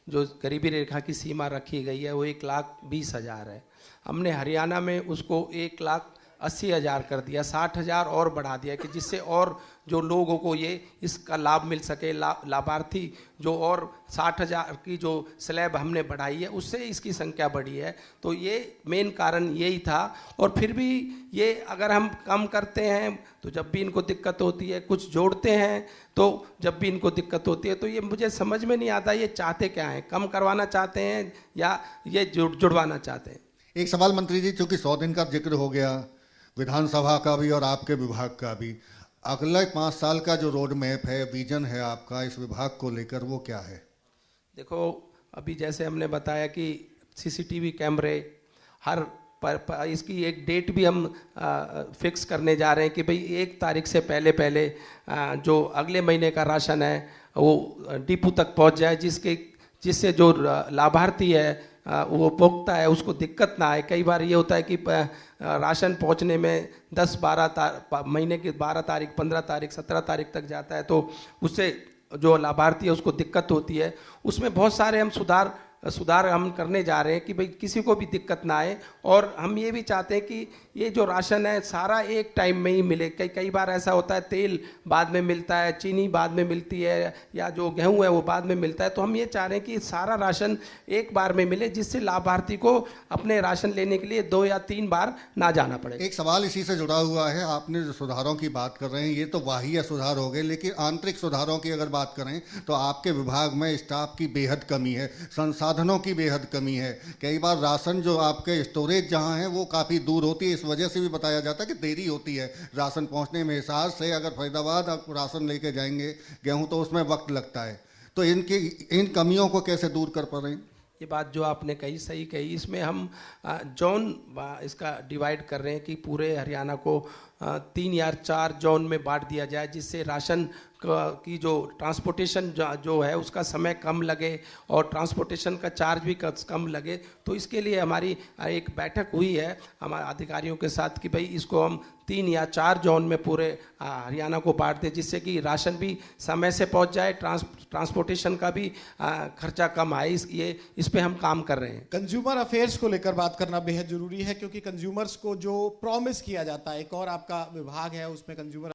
जो गरीबी रेखा की सीमा रखी गई है वो 1,20,000 है। हमने हरियाणा में उसको 1,80,000 कर दिया, 60,000 और बढ़ा दिया कि जिससे और जो लोगों को ये इसका लाभ मिल सके। लाभार्थी जो और 60,000 की जो स्लैब हमने बढ़ाई है उससे इसकी संख्या बढ़ी है। तो ये मेन कारण यही था। और फिर भी ये अगर हम कम करते हैं तो जब भी इनको दिक्कत होती है, कुछ जोड़ते हैं तो जब भी इनको दिक्कत होती है, तो ये मुझे समझ में नहीं आता ये चाहते क्या हैं, कम करवाना चाहते हैं या ये जुड़वाना चाहते हैं। एक सवाल मंत्री जी, चूंकि 100 दिन का जिक्र हो गया विधानसभा का भी और आपके विभाग का भी, अगले 5 साल का जो रोड मैप है, विजन है आपका इस विभाग को लेकर, वो क्या है? देखो, अभी जैसे हमने बताया कि सीसीटीवी कैमरे हर इसकी एक डेट भी हम फिक्स करने जा रहे हैं कि भाई 1 तारीख से पहले जो अगले महीने का राशन है वो डिपो तक पहुंच जाए, जिससे जो लाभार्थी है वो भुगता है उसको दिक्कत ना आए। कई बार ये होता है कि राशन पहुंचने में 10-12 महीने की 12 तारीख, 15 तारीख, 17 तारीख तक जाता है, तो उससे जो लाभार्थी है उसको दिक्कत होती है। उसमें बहुत सारे हम सुधार हम करने जा रहे हैं कि भाई किसी को भी दिक्कत ना आए। और हम ये भी चाहते हैं कि ये जो राशन है सारा एक टाइम में ही मिले। कई बार ऐसा होता है तेल बाद में मिलता है, चीनी बाद में मिलती है, या जो गेहूं है वो बाद में मिलता है। तो हम ये चाह रहे हैं कि सारा राशन एक बार में मिले, जिससे लाभार्थी को अपने राशन लेने के लिए 2 या 3 बार ना जाना पड़े। एक सवाल इसी से जुड़ा हुआ है, आपने जो सुधारों की बात कर रहे हैं ये तो बाह्य सुधार हो गए, लेकिन आंतरिक सुधारों की अगर बात करें तो आपके विभाग में स्टाफ की बेहद कमी है, संसाधनों की बेहद कमी है। कई बार राशन जो आपके स्टोरेज जहां है वो काफ़ी दूर होती है, इस वजह से भी बताया जाता है कि देरी होती है राशन पहुंचने में। हिसार से अगर फरीदाबाद आप राशन लेके जाएंगे गेहूं तो उसमें वक्त लगता है। तो इन कमियों को कैसे दूर कर पा रहे हैं? ये बात जो आपने कही सही कही। इसमें हम जोन इसका डिवाइड कर रहे हैं कि पूरे हरियाणा को 3 या 4 जोन में बांट दिया जाए, जिससे राशन की जो ट्रांसपोर्टेशन जो है उसका समय कम लगे और ट्रांसपोर्टेशन का चार्ज भी कम लगे। तो इसके लिए हमारी एक बैठक हुई है हमारे अधिकारियों के साथ कि भाई इसको हम 3 या 4 जोन में पूरे हरियाणा को बांट दें, जिससे कि राशन भी समय से पहुंच जाए, ट्रांसपोर्टेशन का भी खर्चा कम आए। इस पे हम काम कर रहे हैं। कंज्यूमर अफेयर्स को लेकर बात करना बेहद जरूरी है, क्योंकि कंज्यूमर्स को जो प्रॉमिस किया जाता है, एक और आपका विभाग है उसमें कंज्यूमर